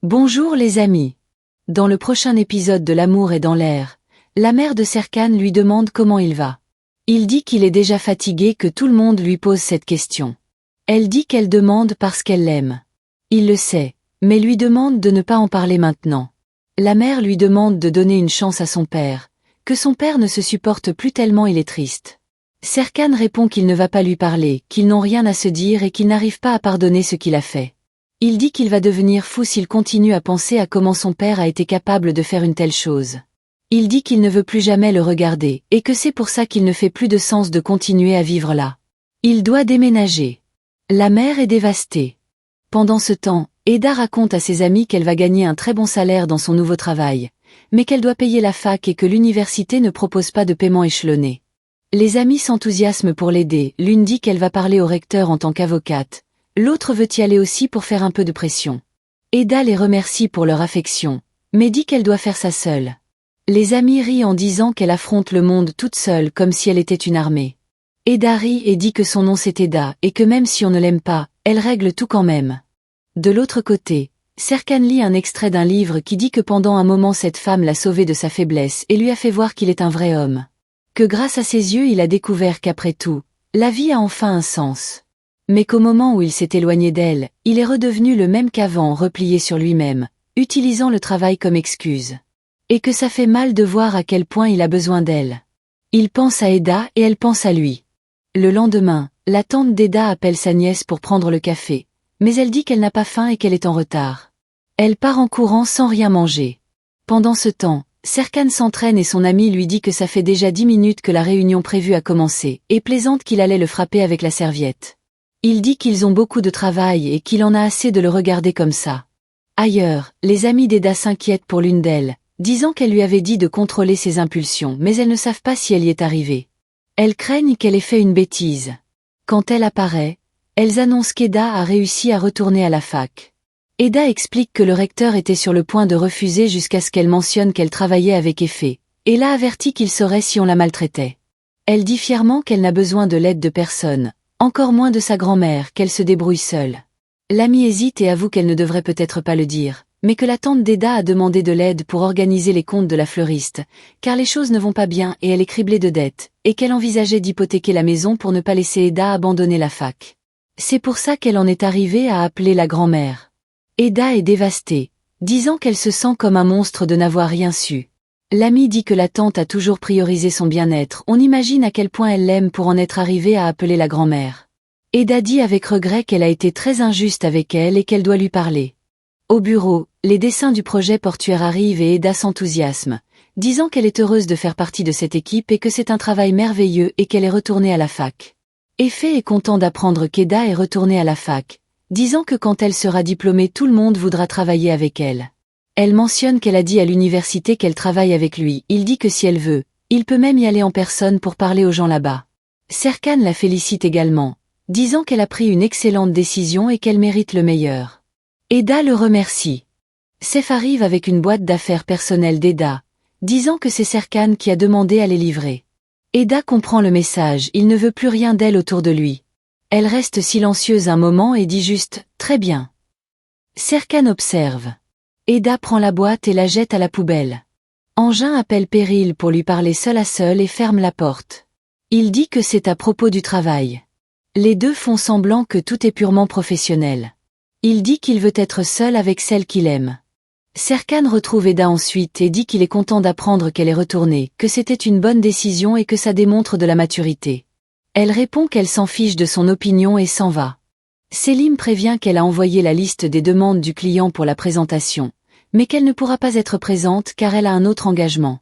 Bonjour les amis. Dans le prochain épisode de L'amour est dans l'air, la mère de Serkan lui demande comment il va. Il dit qu'il est déjà fatigué, que tout le monde lui pose cette question. Elle dit qu'elle demande parce qu'elle l'aime. Il le sait, mais lui demande de ne pas en parler maintenant. La mère lui demande de donner une chance à son père, que son père ne se supporte plus tellement il est triste. Serkan répond qu'il ne va pas lui parler, qu'ils n'ont rien à se dire et qu'il n'arrive pas à pardonner ce qu'il a fait. Il dit qu'il va devenir fou s'il continue à penser à comment son père a été capable de faire une telle chose. Il dit qu'il ne veut plus jamais le regarder, et que c'est pour ça qu'il ne fait plus de sens de continuer à vivre là. Il doit déménager. La mère est dévastée. Pendant ce temps, Eda raconte à ses amis qu'elle va gagner un très bon salaire dans son nouveau travail, mais qu'elle doit payer la fac et que l'université ne propose pas de paiement échelonné. Les amis s'enthousiasment pour l'aider, l'une dit qu'elle va parler au recteur en tant qu'avocate. L'autre veut y aller aussi pour faire un peu de pression. Eda les remercie pour leur affection, mais dit qu'elle doit faire ça seule. Les amis rient en disant qu'elle affronte le monde toute seule comme si elle était une armée. Eda rit et dit que son nom c'est Eda et que même si on ne l'aime pas, elle règle tout quand même. De l'autre côté, Serkan lit un extrait d'un livre qui dit que pendant un moment cette femme l'a sauvé de sa faiblesse et lui a fait voir qu'il est un vrai homme. Que grâce à ses yeux il a découvert qu'après tout, la vie a enfin un sens. Mais qu'au moment où il s'est éloigné d'elle, il est redevenu le même qu'avant, replié sur lui-même, utilisant le travail comme excuse. Et que ça fait mal de voir à quel point il a besoin d'elle. Il pense à Eda et elle pense à lui. Le lendemain, la tante d'Eda appelle sa nièce pour prendre le café, mais elle dit qu'elle n'a pas faim et qu'elle est en retard. Elle part en courant sans rien manger. Pendant ce temps, Serkan s'entraîne et son ami lui dit que ça fait déjà 10 minutes que la réunion prévue a commencé, et plaisante qu'il allait le frapper avec la serviette. Il dit qu'ils ont beaucoup de travail et qu'il en a assez de le regarder comme ça. Ailleurs, les amis d'Eda s'inquiètent pour l'une d'elles, disant qu'elle lui avait dit de contrôler ses impulsions, mais elles ne savent pas si elle y est arrivée. Elles craignent qu'elle ait fait une bêtise. Quand elle apparaît, elles annoncent qu'Eda a réussi à retourner à la fac. Eda explique que le recteur était sur le point de refuser jusqu'à ce qu'elle mentionne qu'elle travaillait avec Effet, et l'a averti qu'il saurait si on la maltraitait. Elle dit fièrement qu'elle n'a besoin de l'aide de personne, encore moins de sa grand-mère, qu'elle se débrouille seule. L'amie hésite et avoue qu'elle ne devrait peut-être pas le dire, mais que la tante d'Eda a demandé de l'aide pour organiser les comptes de la fleuriste, car les choses ne vont pas bien et elle est criblée de dettes, et qu'elle envisageait d'hypothéquer la maison pour ne pas laisser Eda abandonner la fac. C'est pour ça qu'elle en est arrivée à appeler la grand-mère. Eda est dévastée, disant qu'elle se sent comme un monstre de n'avoir rien su. L'amie dit que la tante a toujours priorisé son bien-être, on imagine à quel point elle l'aime pour en être arrivée à appeler la grand-mère. Eda dit avec regret qu'elle a été très injuste avec elle et qu'elle doit lui parler. Au bureau, les dessins du projet portuaire arrivent et Eda s'enthousiasme, disant qu'elle est heureuse de faire partie de cette équipe et que c'est un travail merveilleux et qu'elle est retournée à la fac. Effet est content d'apprendre qu'Eda est retournée à la fac, disant que quand elle sera diplômée tout le monde voudra travailler avec elle. Elle mentionne qu'elle a dit à l'université qu'elle travaille avec lui, il dit que si elle veut, il peut même y aller en personne pour parler aux gens là-bas. Serkan la félicite également, disant qu'elle a pris une excellente décision et qu'elle mérite le meilleur. Eda le remercie. Sef arrive avec une boîte d'affaires personnelle d'Eda, disant que c'est Serkan qui a demandé à les livrer. Eda comprend le message, il ne veut plus rien d'elle autour de lui. Elle reste silencieuse un moment et dit juste « Très bien ». Serkan observe. Eda prend la boîte et la jette à la poubelle. Engin appelle Péril pour lui parler seul à seul et ferme la porte. Il dit que c'est à propos du travail. Les deux font semblant que tout est purement professionnel. Il dit qu'il veut être seul avec celle qu'il aime. Serkan retrouve Eda ensuite et dit qu'il est content d'apprendre qu'elle est retournée, que c'était une bonne décision et que ça démontre de la maturité. Elle répond qu'elle s'en fiche de son opinion et s'en va. Selim prévient qu'elle a envoyé la liste des demandes du client pour la présentation, mais qu'elle ne pourra pas être présente car elle a un autre engagement.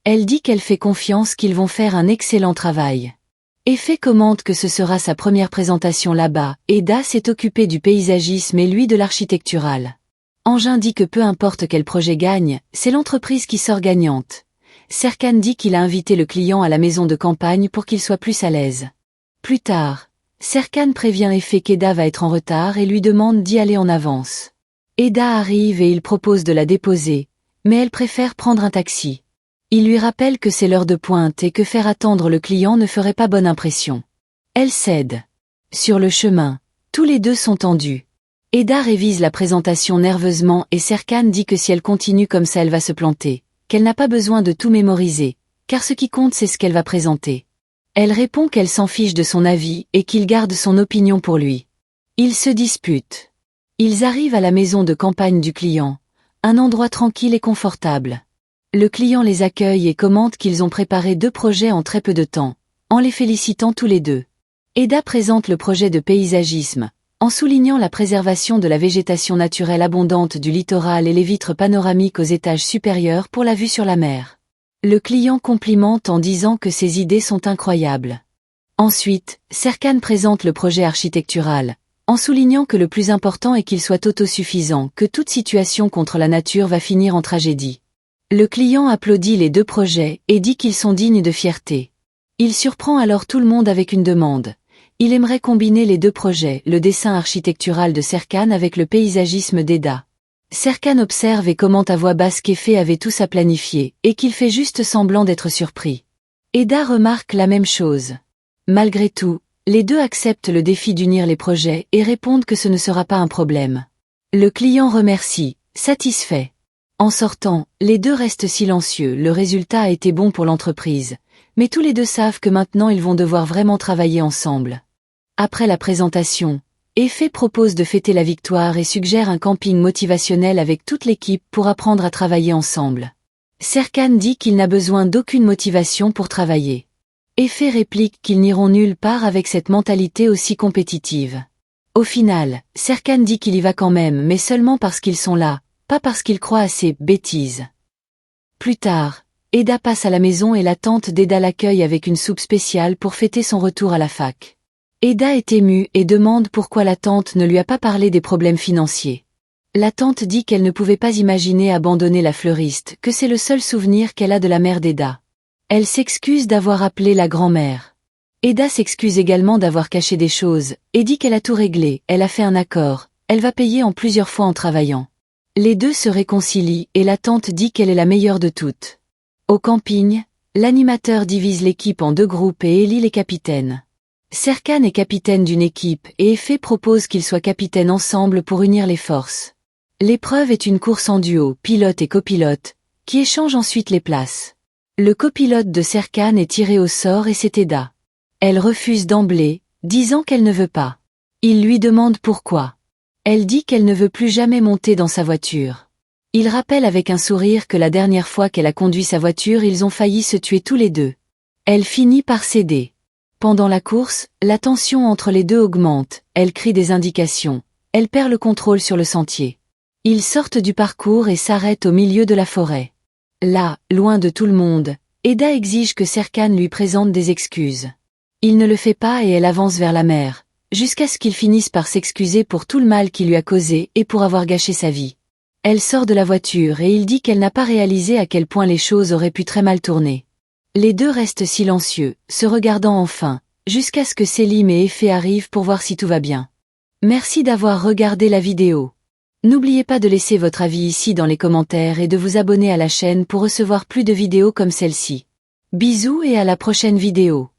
Elle dit qu'elle fait confiance qu'ils vont faire un excellent travail. Effet commente que ce sera sa première présentation là-bas, Eda s'est occupée du paysagisme et lui de l'architectural. Engin dit que peu importe quel projet gagne, c'est l'entreprise qui sort gagnante. Serkan dit qu'il a invité le client à la maison de campagne pour qu'il soit plus à l'aise. Plus tard, Serkan prévient Effet qu'Eda va être en retard et lui demande d'y aller en avance. Eda arrive et il propose de la déposer, mais elle préfère prendre un taxi. Il lui rappelle que c'est l'heure de pointe et que faire attendre le client ne ferait pas bonne impression. Elle cède. Sur le chemin, tous les deux sont tendus. Eda révise la présentation nerveusement et Serkan dit que si elle continue comme ça elle va se planter, qu'elle n'a pas besoin de tout mémoriser, car ce qui compte c'est ce qu'elle va présenter. Elle répond qu'elle s'en fiche de son avis et qu'il garde son opinion pour lui. Ils se disputent. Ils arrivent à la maison de campagne du client, un endroit tranquille et confortable. Le client les accueille et commente qu'ils ont préparé 2 projets en très peu de temps, en les félicitant tous les deux. Eda présente le projet de paysagisme, en soulignant la préservation de la végétation naturelle abondante du littoral et les vitres panoramiques aux étages supérieurs pour la vue sur la mer. Le client complimente en disant que ses idées sont incroyables. Ensuite, Serkan présente le projet architectural, en soulignant que le plus important est qu'il soit autosuffisant, que toute situation contre la nature va finir en tragédie. Le client applaudit les 2 projets et dit qu'ils sont dignes de fierté. Il surprend alors tout le monde avec une demande. Il aimerait combiner les 2 projets, le dessin architectural de Serkan avec le paysagisme d'Eda. Serkan observe et commente à voix basse qu'Efe avait tout ça planifié, et qu'il fait juste semblant d'être surpris. Eda remarque la même chose. Malgré tout, les 2 acceptent le défi d'unir les projets et répondent que ce ne sera pas un problème. Le client remercie, satisfait. En sortant, les 2 restent silencieux, le résultat a été bon pour l'entreprise, mais tous les 2 savent que maintenant ils vont devoir vraiment travailler ensemble. Après la présentation, Efe propose de fêter la victoire et suggère un camping motivationnel avec toute l'équipe pour apprendre à travailler ensemble. Serkan dit qu'il n'a besoin d'aucune motivation pour travailler. Efe réplique qu'ils n'iront nulle part avec cette mentalité aussi compétitive. Au final, Serkan dit qu'il y va quand même mais seulement parce qu'ils sont là, pas parce qu'il croit à ses bêtises. Plus tard, Eda passe à la maison et la tante d'Eda l'accueille avec une soupe spéciale pour fêter son retour à la fac. Eda est émue et demande pourquoi la tante ne lui a pas parlé des problèmes financiers. La tante dit qu'elle ne pouvait pas imaginer abandonner la fleuriste, que c'est le seul souvenir qu'elle a de la mère d'Eda. Elle s'excuse d'avoir appelé la grand-mère. Eda s'excuse également d'avoir caché des choses, et dit qu'elle a tout réglé, elle a fait un accord, elle va payer en plusieurs fois en travaillant. Les 2 se réconcilient et la tante dit qu'elle est la meilleure de toutes. Au camping, l'animateur divise l'équipe en 2 groupes et élit les capitaines. Serkan est capitaine d'une équipe et Efe propose qu'ils soient capitaines ensemble pour unir les forces. L'épreuve est une course en duo, pilote et copilote, qui échangent ensuite les places. Le copilote de Serkan est tiré au sort et c'est Eda. Elle refuse d'emblée, disant qu'elle ne veut pas. Il lui demande pourquoi. Elle dit qu'elle ne veut plus jamais monter dans sa voiture. Il rappelle avec un sourire que la dernière fois qu'elle a conduit sa voiture ils ont failli se tuer tous les 2. Elle finit par céder. Pendant la course, la tension entre les 2 augmente, elle crie des indications, elle perd le contrôle sur le sentier. Ils sortent du parcours et s'arrêtent au milieu de la forêt. Là, loin de tout le monde, Eda exige que Serkan lui présente des excuses. Il ne le fait pas et elle avance vers la mer, jusqu'à ce qu'il finisse par s'excuser pour tout le mal qu'il lui a causé et pour avoir gâché sa vie. Elle sort de la voiture et il dit qu'elle n'a pas réalisé à quel point les choses auraient pu très mal tourner. Les 2 restent silencieux, se regardant enfin, jusqu'à ce que Selim et Efe arrivent pour voir si tout va bien. Merci d'avoir regardé la vidéo. N'oubliez pas de laisser votre avis ici dans les commentaires et de vous abonner à la chaîne pour recevoir plus de vidéos comme celle-ci. Bisous et à la prochaine vidéo.